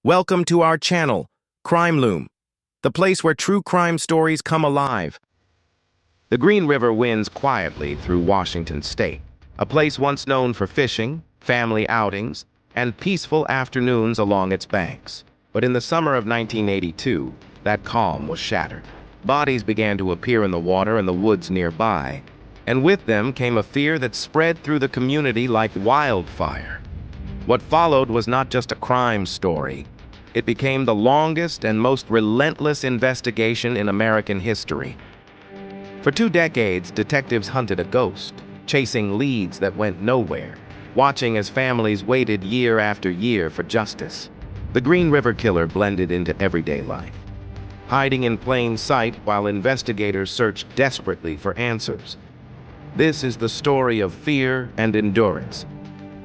Welcome to our channel, Crime Loom, the place where true crime stories come alive. The Green River winds quietly through Washington state, a place once known for fishing, family outings, and peaceful afternoons along its banks. But in the summer of 1982, that calm was shattered. Bodies began to appear in the water and the woods nearby, and with them came a fear that spread through the community like wildfire. What followed was not just a crime story. It became the longest and most relentless investigation in American history. For 2 decades, detectives hunted a ghost, chasing leads that went nowhere, watching as families waited year after year for justice. The Green River Killer blended into everyday life, hiding in plain sight while investigators searched desperately for answers. This is the story of fear and endurance,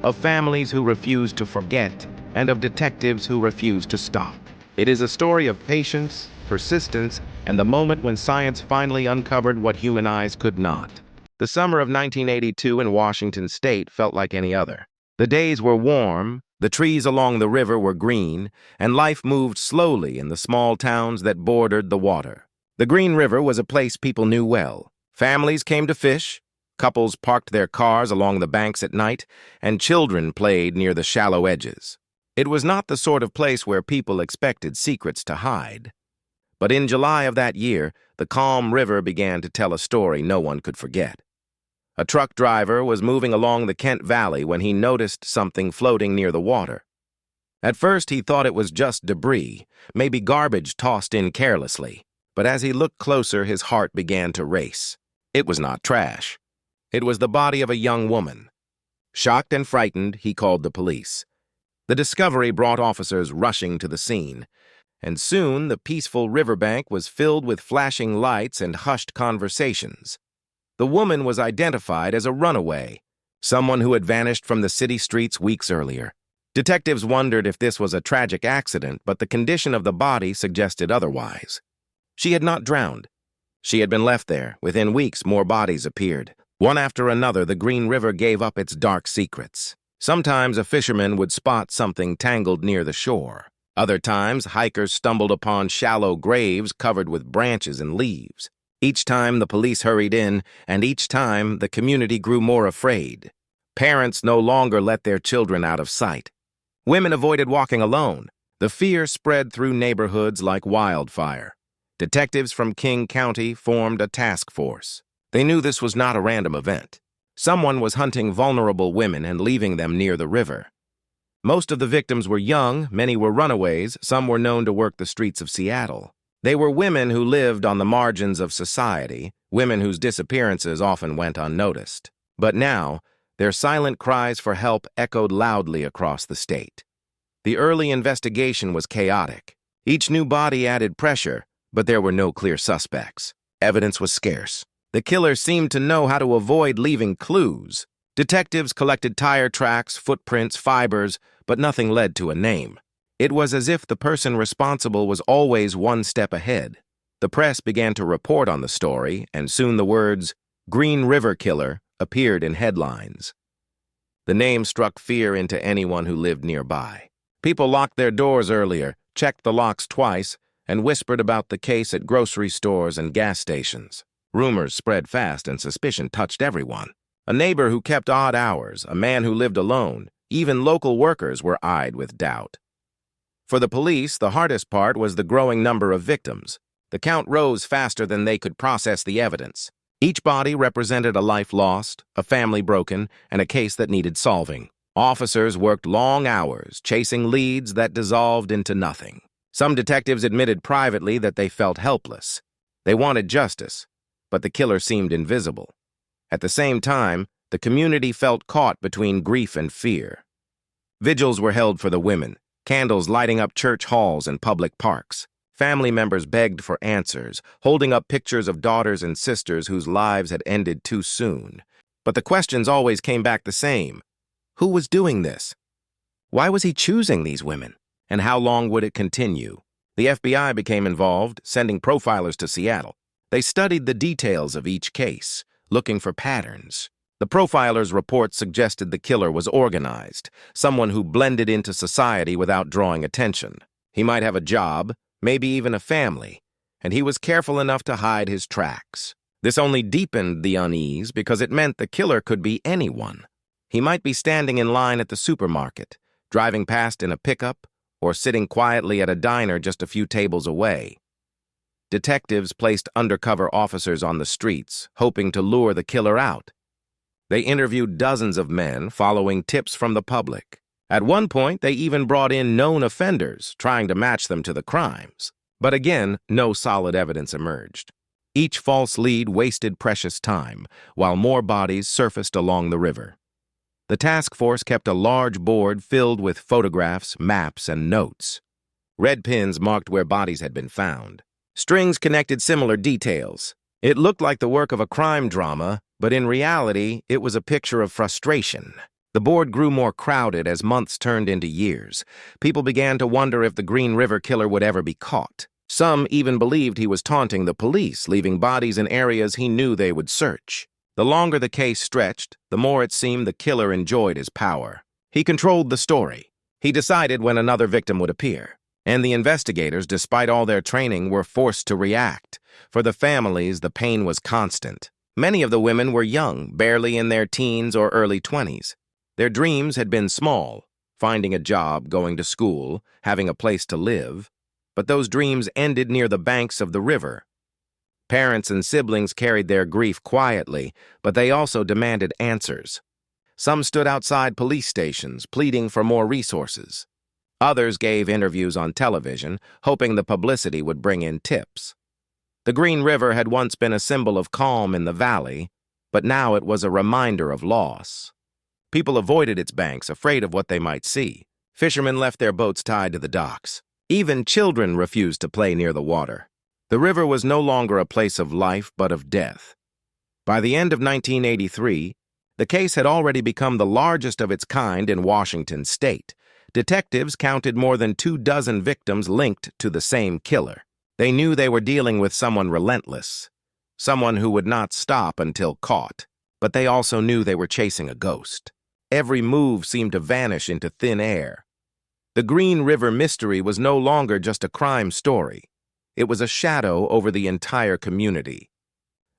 of families who refuse to forget, and of detectives who refuse to stop. It is a story of patience, persistence, and the moment when science finally uncovered what human eyes could not. The summer of 1982 in Washington state felt like any other. The days were warm, the trees along the river were green, and life moved slowly in the small towns that bordered the water. The Green River was a place people knew well. Families came to fish, couples parked their cars along the banks at night, and children played near the shallow edges. It was not the sort of place where people expected secrets to hide. But in July of that year, the calm river began to tell a story no one could forget. A truck driver was moving along the Kent Valley when he noticed something floating near the water. At first, he thought it was just debris, maybe garbage tossed in carelessly. But as he looked closer, his heart began to race. It was not trash. It was the body of a young woman. Shocked and frightened, he called the police. The discovery brought officers rushing to the scene, and soon the peaceful riverbank was filled with flashing lights and hushed conversations. The woman was identified as a runaway, someone who had vanished from the city streets weeks earlier. Detectives wondered if this was a tragic accident, but the condition of the body suggested otherwise. She had not drowned. She had been left there. Within weeks, more bodies appeared. One after another, the Green River gave up its dark secrets. Sometimes a fisherman would spot something tangled near the shore. Other times, hikers stumbled upon shallow graves covered with branches and leaves. Each time, the police hurried in, and each time, the community grew more afraid. Parents no longer let their children out of sight. Women avoided walking alone. The fear spread through neighborhoods like wildfire. Detectives from King County formed a task force. They knew this was not a random event. Someone was hunting vulnerable women and leaving them near the river. Most of the victims were young, many were runaways, some were known to work the streets of Seattle. They were women who lived on the margins of society, women whose disappearances often went unnoticed. But now, their silent cries for help echoed loudly across the state. The early investigation was chaotic. Each new body added pressure, but there were no clear suspects. Evidence was scarce. The killer seemed to know how to avoid leaving clues. Detectives collected tire tracks, footprints, fibers, but nothing led to a name. It was as if the person responsible was always one step ahead. The press began to report on the story, and soon the words, "Green River Killer," appeared in headlines. The name struck fear into anyone who lived nearby. People locked their doors earlier, checked the locks twice, and whispered about the case at grocery stores and gas stations. Rumors spread fast and suspicion touched everyone. A neighbor who kept odd hours, a man who lived alone, even local workers were eyed with doubt. For the police, the hardest part was the growing number of victims. The count rose faster than they could process the evidence. Each body represented a life lost, a family broken, and a case that needed solving. Officers worked long hours, chasing leads that dissolved into nothing. Some detectives admitted privately that they felt helpless. They wanted justice, but the killer seemed invisible. At the same time, the community felt caught between grief and fear. Vigils were held for the women, candles lighting up church halls and public parks. Family members begged for answers, holding up pictures of daughters and sisters whose lives had ended too soon. But the questions always came back the same. Who was doing this? Why was he choosing these women? And how long would it continue? The FBI became involved, sending profilers to Seattle. They studied the details of each case, looking for patterns. The profilers' report suggested the killer was organized, someone who blended into society without drawing attention. He might have a job, maybe even a family, and he was careful enough to hide his tracks. This only deepened the unease because it meant the killer could be anyone. He might be standing in line at the supermarket, driving past in a pickup, or sitting quietly at a diner just a few tables away. Detectives placed undercover officers on the streets, hoping to lure the killer out. They interviewed dozens of men, following tips from the public. At one point, they even brought in known offenders, trying to match them to the crimes. But again, no solid evidence emerged. Each false lead wasted precious time, while more bodies surfaced along the river. The task force kept a large board filled with photographs, maps, and notes. Red pins marked where bodies had been found. Strings connected similar details. It looked like the work of a crime drama, but in reality, it was a picture of frustration. The board grew more crowded as months turned into years. People began to wonder if the Green River Killer would ever be caught. Some even believed he was taunting the police, leaving bodies in areas he knew they would search. The longer the case stretched, the more it seemed the killer enjoyed his power. He controlled the story. He decided when another victim would appear. And the investigators, despite all their training, were forced to react. For the families, the pain was constant. Many of the women were young, barely in their teens or early 20s. Their dreams had been small, finding a job, going to school, having a place to live. But those dreams ended near the banks of the river. Parents and siblings carried their grief quietly, but they also demanded answers. Some stood outside police stations, pleading for more resources. Others gave interviews on television, hoping the publicity would bring in tips. The Green River had once been a symbol of calm in the valley, but now it was a reminder of loss. People avoided its banks, afraid of what they might see. Fishermen left their boats tied to the docks. Even children refused to play near the water. The river was no longer a place of life, but of death. By the end of 1983, the case had already become the largest of its kind in Washington state. Detectives counted more than 24 victims linked to the same killer. They knew they were dealing with someone relentless, someone who would not stop until caught. But they also knew they were chasing a ghost. Every move seemed to vanish into thin air. The Green River mystery was no longer just a crime story. It was a shadow over the entire community.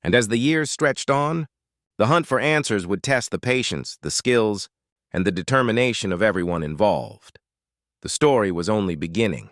And as the years stretched on, the hunt for answers would test the patience, the skills, and the determination of everyone involved. The story was only beginning,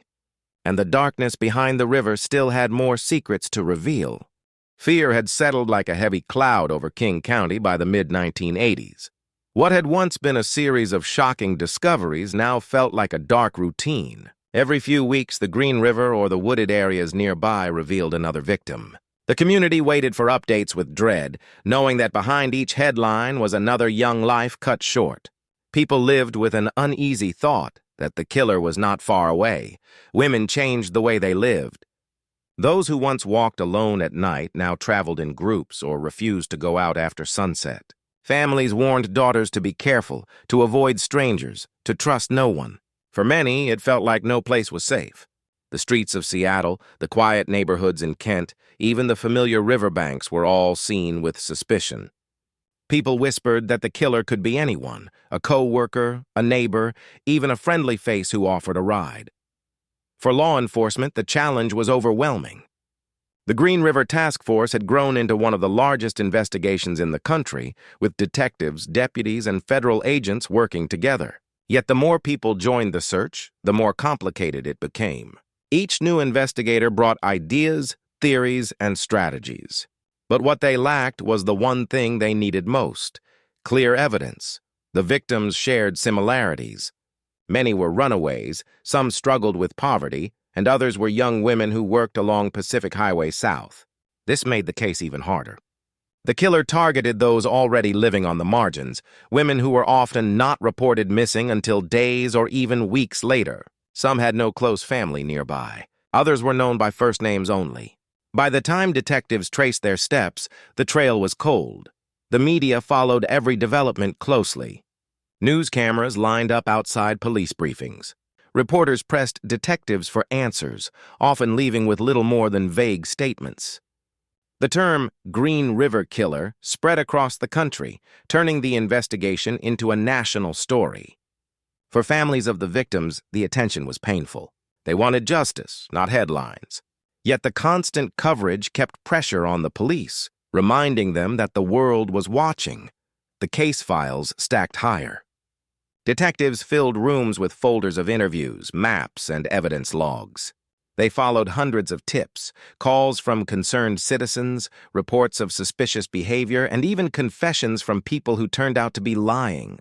and the darkness behind the river still had more secrets to reveal. Fear had settled like a heavy cloud over King County by the mid-1980s. What had once been a series of shocking discoveries now felt like a dark routine. Every few weeks, the Green River or the wooded areas nearby revealed another victim. The community waited for updates with dread, knowing that behind each headline was another young life cut short. People lived with an uneasy thought that the killer was not far away. Women changed the way they lived. Those who once walked alone at night now traveled in groups or refused to go out after sunset. Families warned daughters to be careful, to avoid strangers, to trust no one. For many, it felt like no place was safe. The streets of Seattle, the quiet neighborhoods in Kent, even the familiar riverbanks were all seen with suspicion. People whispered that the killer could be anyone, a co-worker, a neighbor, even a friendly face who offered a ride. For law enforcement, the challenge was overwhelming. The Green River Task Force had grown into one of the largest investigations in the country, with detectives, deputies, and federal agents working together. Yet the more people joined the search, the more complicated it became. Each new investigator brought ideas, theories, and strategies. But what they lacked was the one thing they needed most: clear evidence. The victims shared similarities. Many were runaways, some struggled with poverty, and others were young women who worked along Pacific Highway South. This made the case even harder. The killer targeted those already living on the margins, women who were often not reported missing until days or even weeks later. Some had no close family nearby. Others were known by first names only. By the time detectives traced their steps, the trail was cold. The media followed every development closely. News cameras lined up outside police briefings. Reporters pressed detectives for answers, often leaving with little more than vague statements. The term Green River Killer spread across the country, turning the investigation into a national story. For families of the victims, the attention was painful. They wanted justice, not headlines. Yet the constant coverage kept pressure on the police, reminding them that the world was watching. The case files stacked higher. Detectives filled rooms with folders of interviews, maps, and evidence logs. They followed hundreds of tips, calls from concerned citizens, reports of suspicious behavior, and even confessions from people who turned out to be lying.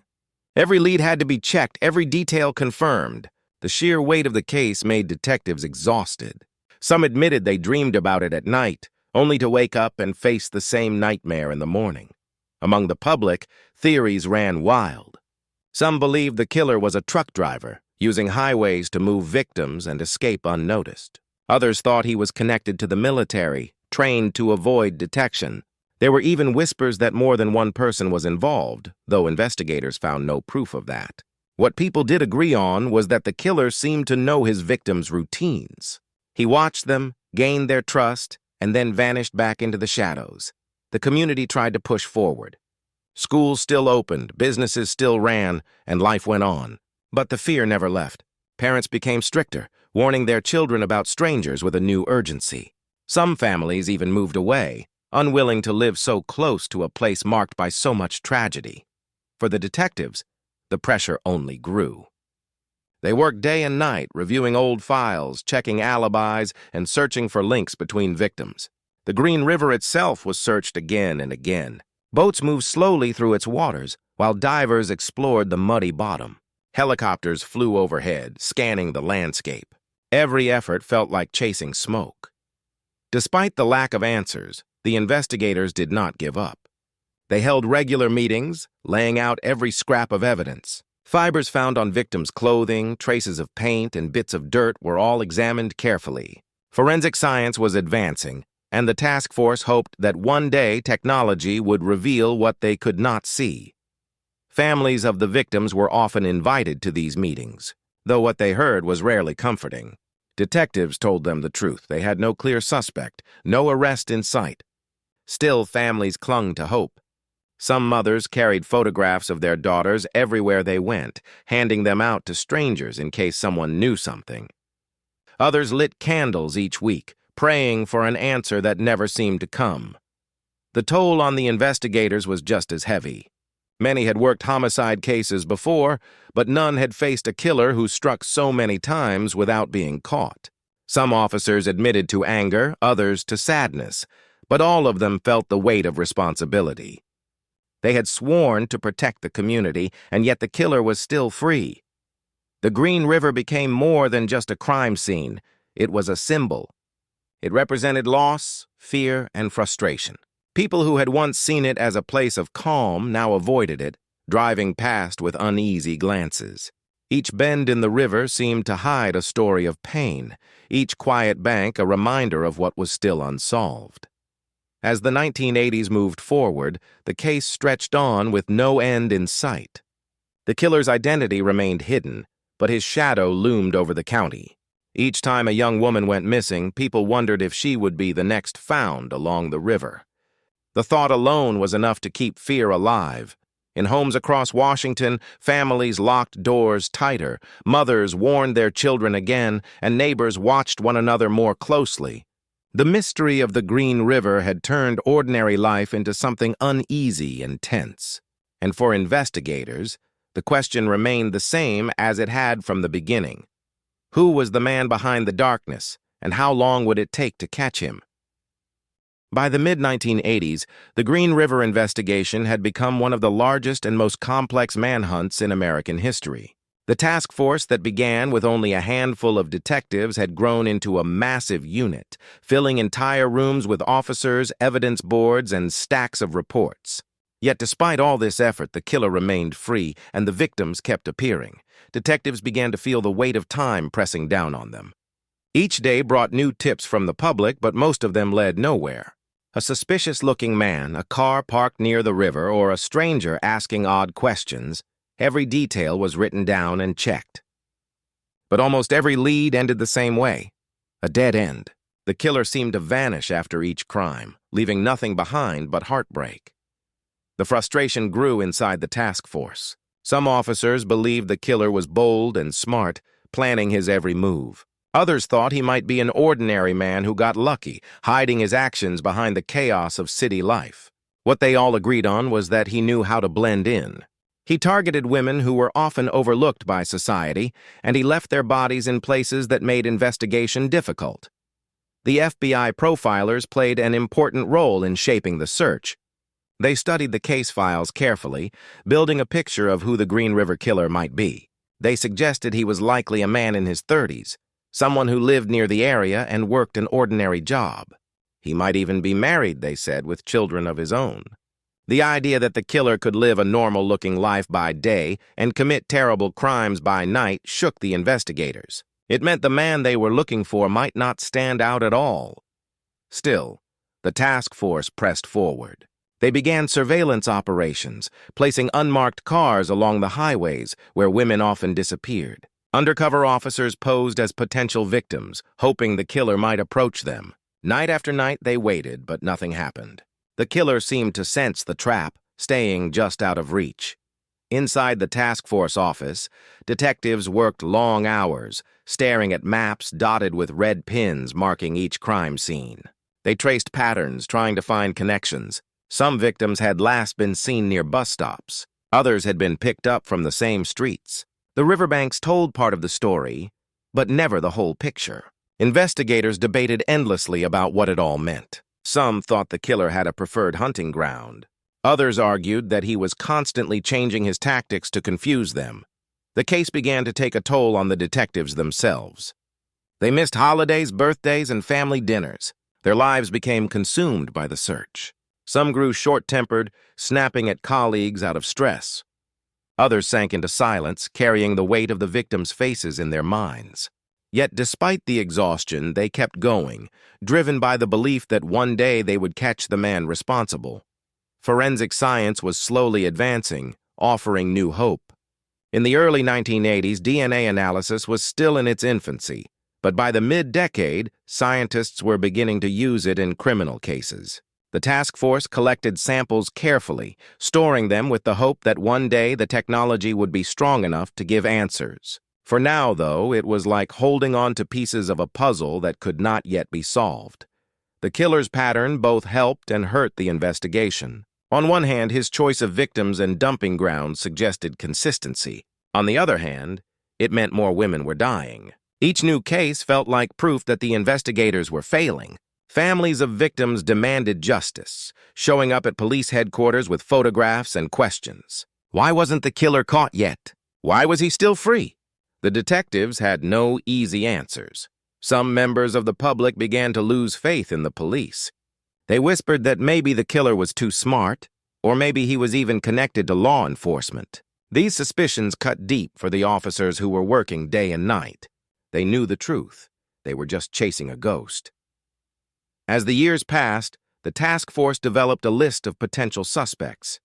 Every lead had to be checked, every detail confirmed. The sheer weight of the case made detectives exhausted. Some admitted they dreamed about it at night, only to wake up and face the same nightmare in the morning. Among the public, theories ran wild. Some believed the killer was a truck driver, using highways to move victims and escape unnoticed. Others thought he was connected to the military, trained to avoid detection. There were even whispers that more than one person was involved, though investigators found no proof of that. What people did agree on was that the killer seemed to know his victims' routines. He watched them, gained their trust, and then vanished back into the shadows. The community tried to push forward. Schools still opened, businesses still ran, and life went on. But the fear never left. Parents became stricter, warning their children about strangers with a new urgency. Some families even moved away, unwilling to live so close to a place marked by so much tragedy. For the detectives, the pressure only grew. They worked day and night, reviewing old files, checking alibis, and searching for links between victims. The Green River itself was searched again and again. Boats moved slowly through its waters, while divers explored the muddy bottom. Helicopters flew overhead, scanning the landscape. Every effort felt like chasing smoke. Despite the lack of answers, the investigators did not give up. They held regular meetings, laying out every scrap of evidence. Fibers found on victims' clothing, traces of paint, and bits of dirt were all examined carefully. Forensic science was advancing, and the task force hoped that one day technology would reveal what they could not see. Families of the victims were often invited to these meetings, though what they heard was rarely comforting. Detectives told them the truth. They had no clear suspect, no arrest in sight. Still, families clung to hope. Some mothers carried photographs of their daughters everywhere they went, handing them out to strangers in case someone knew something. Others lit candles each week, praying for an answer that never seemed to come. The toll on the investigators was just as heavy. Many had worked homicide cases before, but none had faced a killer who struck so many times without being caught. Some officers admitted to anger, others to sadness, but all of them felt the weight of responsibility. They had sworn to protect the community, and yet the killer was still free. The Green River became more than just a crime scene. It was a symbol. It represented loss, fear, and frustration. People who had once seen it as a place of calm now avoided it, driving past with uneasy glances. Each bend in the river seemed to hide a story of pain, each quiet bank a reminder of what was still unsolved. As the 1980s moved forward, the case stretched on with no end in sight. The killer's identity remained hidden, but his shadow loomed over the county. Each time a young woman went missing, people wondered if she would be the next found along the river. The thought alone was enough to keep fear alive. In homes across Washington, families locked doors tighter, mothers warned their children again, and neighbors watched one another more closely. The mystery of the Green River had turned ordinary life into something uneasy and tense. And for investigators, the question remained the same as it had from the beginning. Who was the man behind the darkness, and how long would it take to catch him? By the mid-1980s, the Green River investigation had become one of the largest and most complex manhunts in American history. The task force that began with only a handful of detectives had grown into a massive unit, filling entire rooms with officers, evidence boards, and stacks of reports. Yet despite all this effort, the killer remained free, and the victims kept appearing. Detectives began to feel the weight of time pressing down on them. Each day brought new tips from the public, but most of them led nowhere. A suspicious-looking man, a car parked near the river, or a stranger asking odd questions, every detail was written down and checked. But almost every lead ended the same way, a dead end. The killer seemed to vanish after each crime, leaving nothing behind but heartbreak. The frustration grew inside the task force. Some officers believed the killer was bold and smart, planning his every move. Others thought he might be an ordinary man who got lucky, hiding his actions behind the chaos of city life. What they all agreed on was that he knew how to blend in. He targeted women who were often overlooked by society, and he left their bodies in places that made investigation difficult. The FBI profilers played an important role in shaping the search. They studied the case files carefully, building a picture of who the Green River Killer might be. They suggested he was likely a man in his 30s, someone who lived near the area and worked an ordinary job. He might even be married, they said, with children of his own. The idea that the killer could live a normal-looking life by day and commit terrible crimes by night shook the investigators. It meant the man they were looking for might not stand out at all. Still, the task force pressed forward. They began surveillance operations, placing unmarked cars along the highways where women often disappeared. Undercover officers posed as potential victims, hoping the killer might approach them. Night after night they waited, but nothing happened. The killer seemed to sense the trap, staying just out of reach. Inside the task force office, detectives worked long hours, staring at maps dotted with red pins marking each crime scene. They traced patterns, trying to find connections. Some victims had last been seen near bus stops. Others had been picked up from the same streets. The riverbanks told part of the story, but never the whole picture. Investigators debated endlessly about what it all meant. Some thought the killer had a preferred hunting ground. Others argued that he was constantly changing his tactics to confuse them. The case began to take a toll on the detectives themselves. They missed holidays, birthdays, and family dinners. Their lives became consumed by the search. Some grew short-tempered, snapping at colleagues out of stress. Others sank into silence, carrying the weight of the victims' faces in their minds. Yet despite the exhaustion, they kept going, driven by the belief that one day they would catch the man responsible. Forensic science was slowly advancing, offering new hope. In the early 1980s, DNA analysis was still in its infancy, but by the mid-decade, scientists were beginning to use it in criminal cases. The task force collected samples carefully, storing them with the hope that one day the technology would be strong enough to give answers. For now, though, it was like holding on to pieces of a puzzle that could not yet be solved. The killer's pattern both helped and hurt the investigation. On one hand, his choice of victims and dumping grounds suggested consistency. On the other hand, it meant more women were dying. Each new case felt like proof that the investigators were failing. Families of victims demanded justice, showing up at police headquarters with photographs and questions. Why wasn't the killer caught yet? Why was he still free? The detectives had no easy answers. Some members of the public began to lose faith in the police. They whispered that maybe the killer was too smart, or maybe he was even connected to law enforcement. These suspicions cut deep for the officers who were working day and night. They knew the truth. They were just chasing a ghost. As the years passed, the task force developed a list of potential suspects.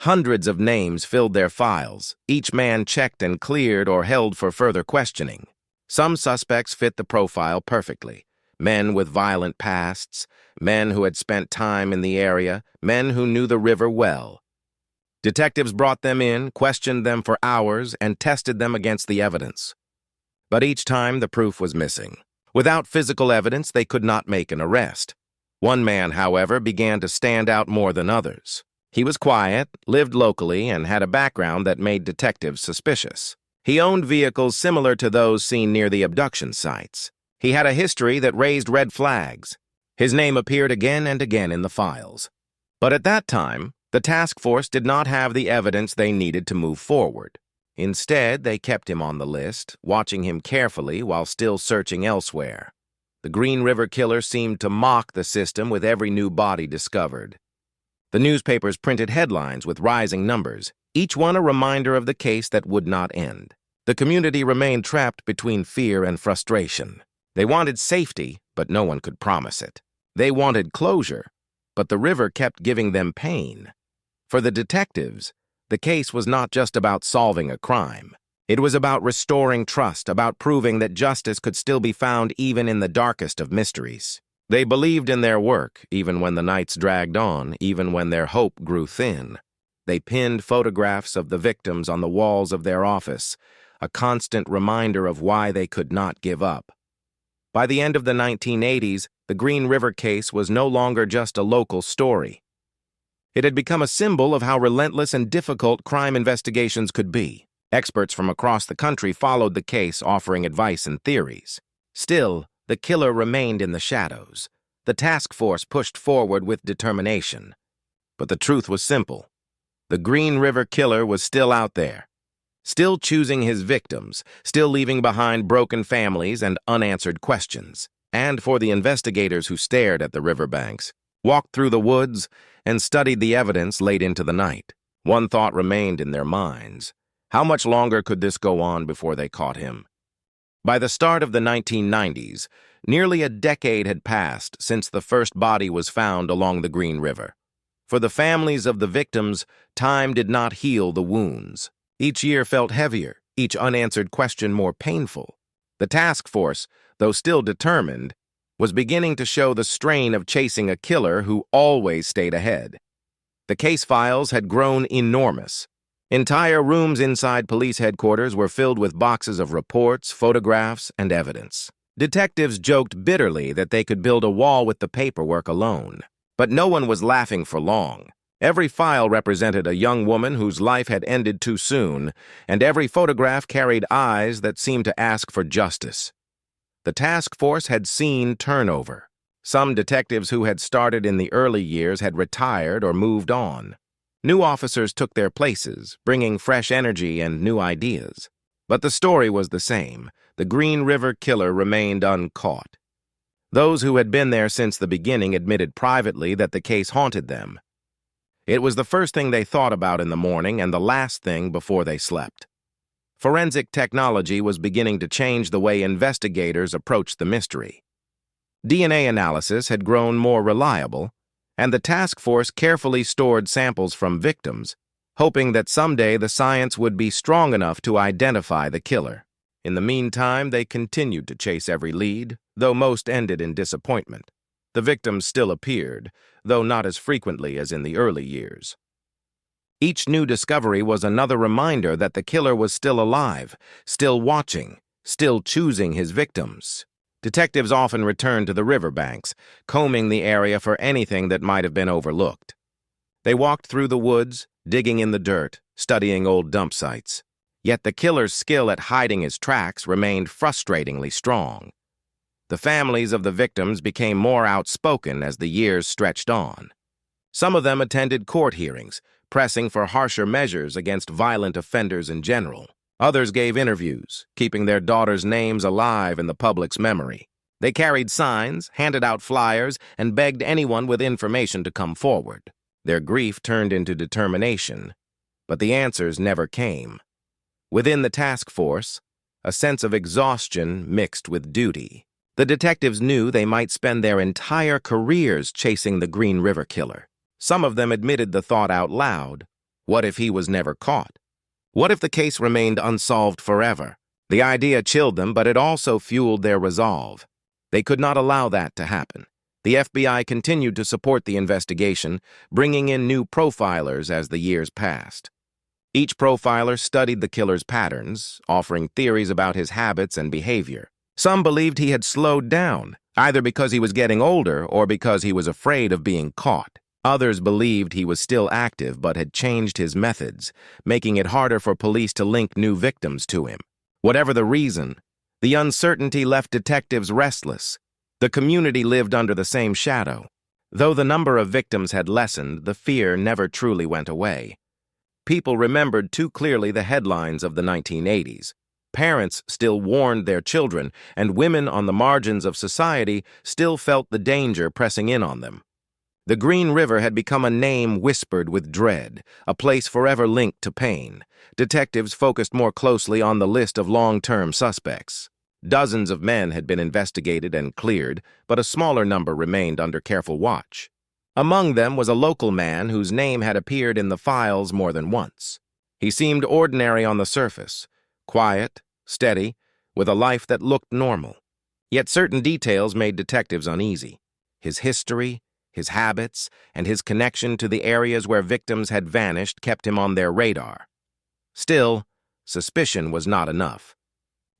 Hundreds of names filled their files, each man checked and cleared or held for further questioning. Some suspects fit the profile perfectly. Men with violent pasts, men who had spent time in the area, men who knew the river well. Detectives brought them in, questioned them for hours, and tested them against the evidence. But each time the proof was missing. Without physical evidence, they could not make an arrest. One man, however, began to stand out more than others. He was quiet, lived locally, and had a background that made detectives suspicious. He owned vehicles similar to those seen near the abduction sites. He had a history that raised red flags. His name appeared again and again in the files. But at that time, the task force did not have the evidence they needed to move forward. Instead, they kept him on the list, watching him carefully while still searching elsewhere. The Green River Killer seemed to mock the system with every new body discovered. The newspapers printed headlines with rising numbers, each one a reminder of the case that would not end. The community remained trapped between fear and frustration. They wanted safety, but no one could promise it. They wanted closure, but the river kept giving them pain. For the detectives, the case was not just about solving a crime. It was about restoring trust, about proving that justice could still be found even in the darkest of mysteries. They believed in their work, even when the nights dragged on, even when their hope grew thin. They pinned photographs of the victims on the walls of their office, a constant reminder of why they could not give up. By the end of the 1980s, the Green River case was no longer just a local story. It had become a symbol of how relentless and difficult crime investigations could be. Experts from across the country followed the case, offering advice and theories. Still, the killer remained in the shadows. The task force pushed forward with determination. But the truth was simple. The Green River killer was still out there, still choosing his victims, still leaving behind broken families and unanswered questions. And for the investigators who stared at the riverbanks, walked through the woods, and studied the evidence late into the night, one thought remained in their minds. How much longer could this go on before they caught him? By the start of the 1990s, nearly a decade had passed since the first body was found along the Green River. For the families of the victims, time did not heal the wounds. Each year felt heavier, each unanswered question more painful. The task force, though still determined, was beginning to show the strain of chasing a killer who always stayed ahead. The case files had grown enormous. Entire rooms inside police headquarters were filled with boxes of reports, photographs, and evidence. Detectives joked bitterly that they could build a wall with the paperwork alone. But no one was laughing for long. Every file represented a young woman whose life had ended too soon, and every photograph carried eyes that seemed to ask for justice. The task force had seen turnover. Some detectives who had started in the early years had retired or moved on. New officers took their places, bringing fresh energy and new ideas. But the story was the same. The Green River killer remained uncaught. Those who had been there since the beginning admitted privately that the case haunted them. It was the first thing they thought about in the morning and the last thing before they slept. Forensic technology was beginning to change the way investigators approached the mystery. DNA analysis had grown more reliable, and the task force carefully stored samples from victims, hoping that someday the science would be strong enough to identify the killer. In the meantime, they continued to chase every lead, though most ended in disappointment. The victims still appeared, though not as frequently as in the early years. Each new discovery was another reminder that the killer was still alive, still watching, still choosing his victims. Detectives often returned to the riverbanks, combing the area for anything that might have been overlooked. They walked through the woods, digging in the dirt, studying old dump sites. Yet the killer's skill at hiding his tracks remained frustratingly strong. The families of the victims became more outspoken as the years stretched on. Some of them attended court hearings, pressing for harsher measures against violent offenders in general. Others gave interviews, keeping their daughters' names alive in the public's memory. They carried signs, handed out flyers, and begged anyone with information to come forward. Their grief turned into determination, but the answers never came. Within the task force, a sense of exhaustion mixed with duty. The detectives knew they might spend their entire careers chasing the Green River killer. Some of them admitted the thought out loud. What if he was never caught? What if the case remained unsolved forever? The idea chilled them, but it also fueled their resolve. They could not allow that to happen. The FBI continued to support the investigation, bringing in new profilers as the years passed. Each profiler studied the killer's patterns, offering theories about his habits and behavior. Some believed he had slowed down, either because he was getting older or because he was afraid of being caught. Others believed he was still active but had changed his methods, making it harder for police to link new victims to him. Whatever the reason, the uncertainty left detectives restless. The community lived under the same shadow. Though the number of victims had lessened, the fear never truly went away. People remembered too clearly the headlines of the 1980s. Parents still warned their children, and women on the margins of society still felt the danger pressing in on them. The Green River had become a name whispered with dread, a place forever linked to pain. Detectives focused more closely on the list of long-term suspects. Dozens of men had been investigated and cleared, but a smaller number remained under careful watch. Among them was a local man whose name had appeared in the files more than once. He seemed ordinary on the surface, quiet, steady, with a life that looked normal. Yet certain details made detectives uneasy. His history, his habits, and his connection to the areas where victims had vanished kept him on their radar. Still, suspicion was not enough.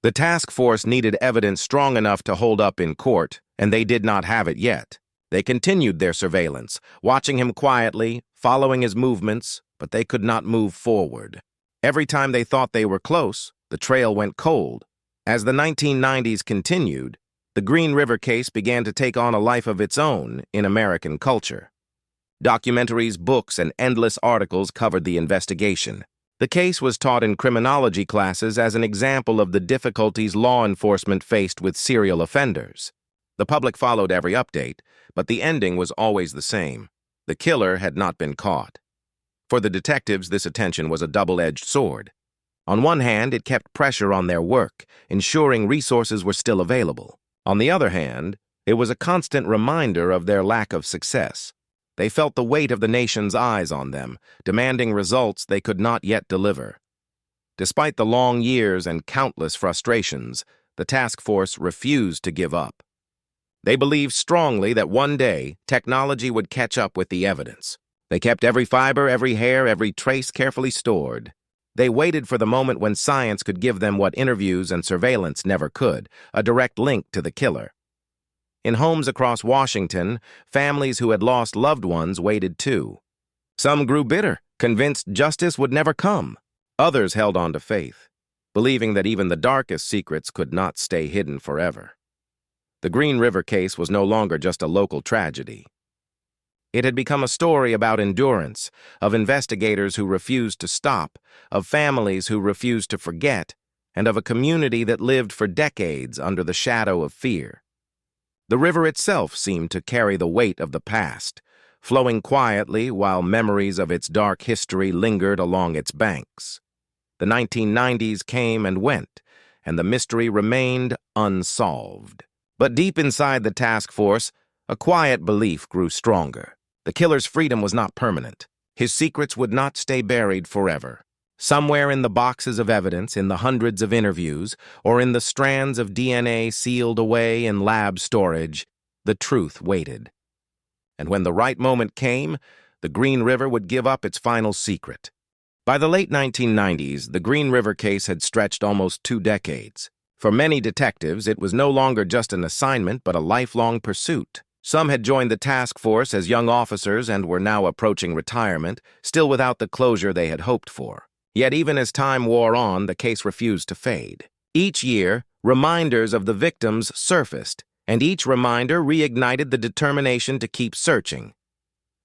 The task force needed evidence strong enough to hold up in court, and they did not have it yet. They continued their surveillance, watching him quietly, following his movements, but they could not move forward. Every time they thought they were close, the trail went cold. As the 1990s continued, the Green River case began to take on a life of its own in American culture. Documentaries, books, and endless articles covered the investigation. The case was taught in criminology classes as an example of the difficulties law enforcement faced with serial offenders. The public followed every update, but the ending was always the same. The killer had not been caught. For the detectives, this attention was a double-edged sword. On one hand, it kept pressure on their work, ensuring resources were still available. On the other hand, it was a constant reminder of their lack of success. They felt the weight of the nation's eyes on them, demanding results they could not yet deliver. Despite the long years and countless frustrations, the task force refused to give up. They believed strongly that one day, technology would catch up with the evidence. They kept every fiber, every hair, every trace carefully stored. They waited for the moment when science could give them what interviews and surveillance never could, a direct link to the killer. In homes across Washington, families who had lost loved ones waited too. Some grew bitter, convinced justice would never come. Others held on to faith, believing that even the darkest secrets could not stay hidden forever. The Green River case was no longer just a local tragedy. It had become a story about endurance, of investigators who refused to stop, of families who refused to forget, and of a community that lived for decades under the shadow of fear. The river itself seemed to carry the weight of the past, flowing quietly while memories of its dark history lingered along its banks. The 1990s came and went, and the mystery remained unsolved. But deep inside the task force, a quiet belief grew stronger. The killer's freedom was not permanent. His secrets would not stay buried forever. Somewhere in the boxes of evidence, in the hundreds of interviews, or in the strands of DNA sealed away in lab storage, the truth waited. And when the right moment came, the Green River would give up its final secret. By the late 1990s, the Green River case had stretched almost 2 decades. For many detectives, it was no longer just an assignment but a lifelong pursuit. Some had joined the task force as young officers and were now approaching retirement, still without the closure they had hoped for. Yet even as time wore on, the case refused to fade. Each year, reminders of the victims surfaced, and each reminder reignited the determination to keep searching.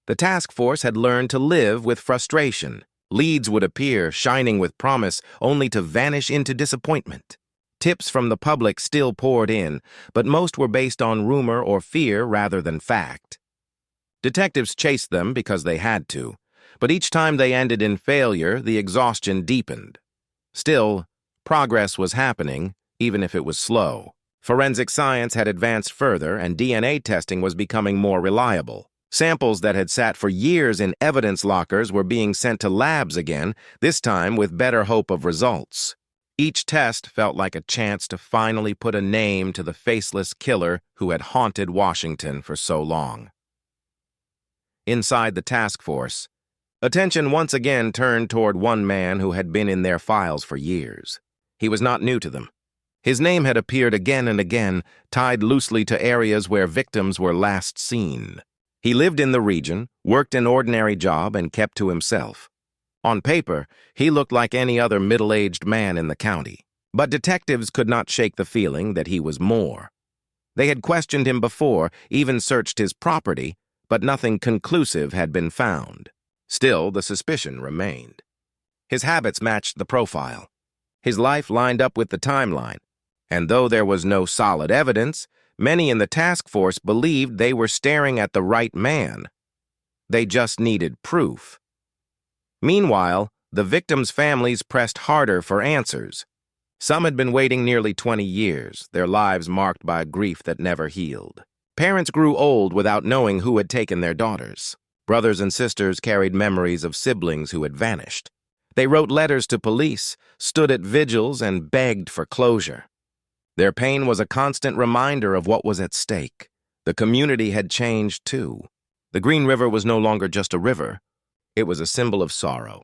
The task force had learned to live with frustration. Leads would appear, shining with promise, only to vanish into disappointment. Tips from the public still poured in, but most were based on rumor or fear rather than fact. Detectives chased them because they had to, but each time they ended in failure, the exhaustion deepened. Still, progress was happening, even if it was slow. Forensic science had advanced further, and DNA testing was becoming more reliable. Samples that had sat for years in evidence lockers were being sent to labs again, this time with better hope of results. Each test felt like a chance to finally put a name to the faceless killer who had haunted Washington for so long. Inside the task force, attention once again turned toward one man who had been in their files for years. He was not new to them. His name had appeared again and again, tied loosely to areas where victims were last seen. He lived in the region, worked an ordinary job, and kept to himself. On paper, he looked like any other middle-aged man in the county. But detectives could not shake the feeling that he was more. They had questioned him before, even searched his property, but nothing conclusive had been found. Still, the suspicion remained. His habits matched the profile. His life lined up with the timeline. And though there was no solid evidence, many in the task force believed they were staring at the right man. They just needed proof. Meanwhile, the victims' families pressed harder for answers. Some had been waiting nearly 20 years, their lives marked by grief that never healed. Parents grew old without knowing who had taken their daughters. Brothers and sisters carried memories of siblings who had vanished. They wrote letters to police, stood at vigils, and begged for closure. Their pain was a constant reminder of what was at stake. The community had changed too. The Green River was no longer just a river. It was a symbol of sorrow.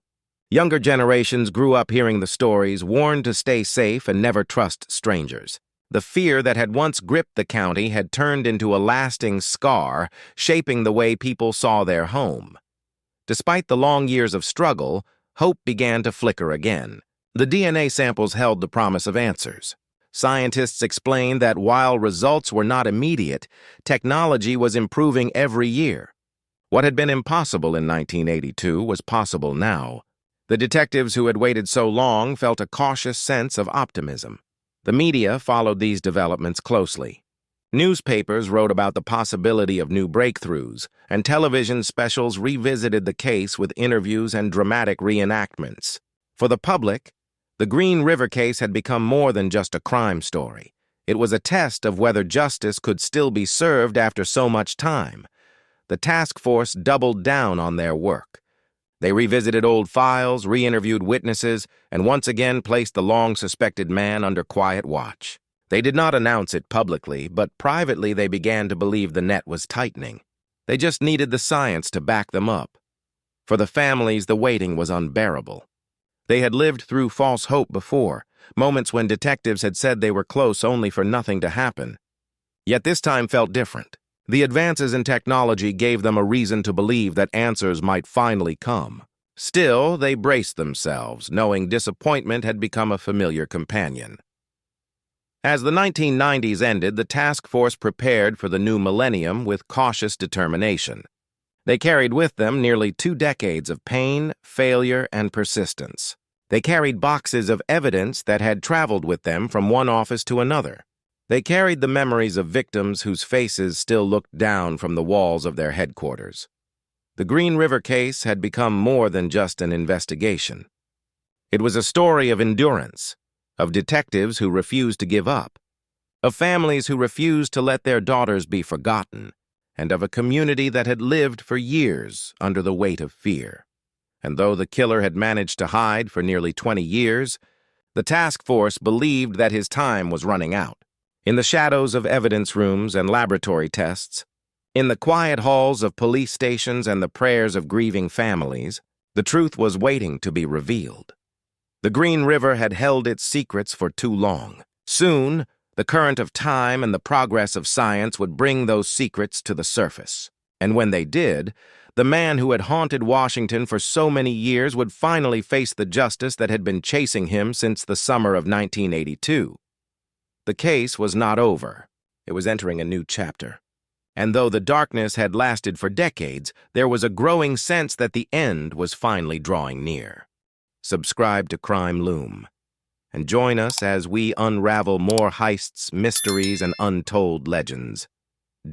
Younger generations grew up hearing the stories, warned to stay safe and never trust strangers. The fear that had once gripped the county had turned into a lasting scar, shaping the way people saw their home. Despite the long years of struggle, hope began to flicker again. The DNA samples held the promise of answers. Scientists explained that while results were not immediate, technology was improving every year. What had been impossible in 1982 was possible now. The detectives who had waited so long felt a cautious sense of optimism. The media followed these developments closely. Newspapers wrote about the possibility of new breakthroughs, and television specials revisited the case with interviews and dramatic reenactments. For the public, the Green River case had become more than just a crime story. It was a test of whether justice could still be served after so much time. The task force doubled down on their work. They revisited old files, re-interviewed witnesses, and once again placed the long-suspected man under quiet watch. They did not announce it publicly, but privately they began to believe the net was tightening. They just needed the science to back them up. For the families, the waiting was unbearable. They had lived through false hope before, moments when detectives had said they were close only for nothing to happen. Yet this time felt different. The advances in technology gave them a reason to believe that answers might finally come. Still, they braced themselves, knowing disappointment had become a familiar companion. As the 1990s ended, the task force prepared for the new millennium with cautious determination. They carried with them nearly 2 decades of pain, failure, and persistence. They carried boxes of evidence that had traveled with them from one office to another. They carried the memories of victims whose faces still looked down from the walls of their headquarters. The Green River case had become more than just an investigation. It was a story of endurance, of detectives who refused to give up, of families who refused to let their daughters be forgotten, and of a community that had lived for years under the weight of fear. And though the killer had managed to hide for nearly 20 years, the task force believed that his time was running out. In the shadows of evidence rooms and laboratory tests, in the quiet halls of police stations and the prayers of grieving families, the truth was waiting to be revealed. The Green River had held its secrets for too long. Soon, the current of time and the progress of science would bring those secrets to the surface. And when they did, the man who had haunted Washington for so many years would finally face the justice that had been chasing him since the summer of 1982. The case was not over. It was entering a new chapter. And though the darkness had lasted for decades, there was a growing sense that the end was finally drawing near. Subscribe to Crime Loom, and join us as we unravel more heists, mysteries, and untold legends.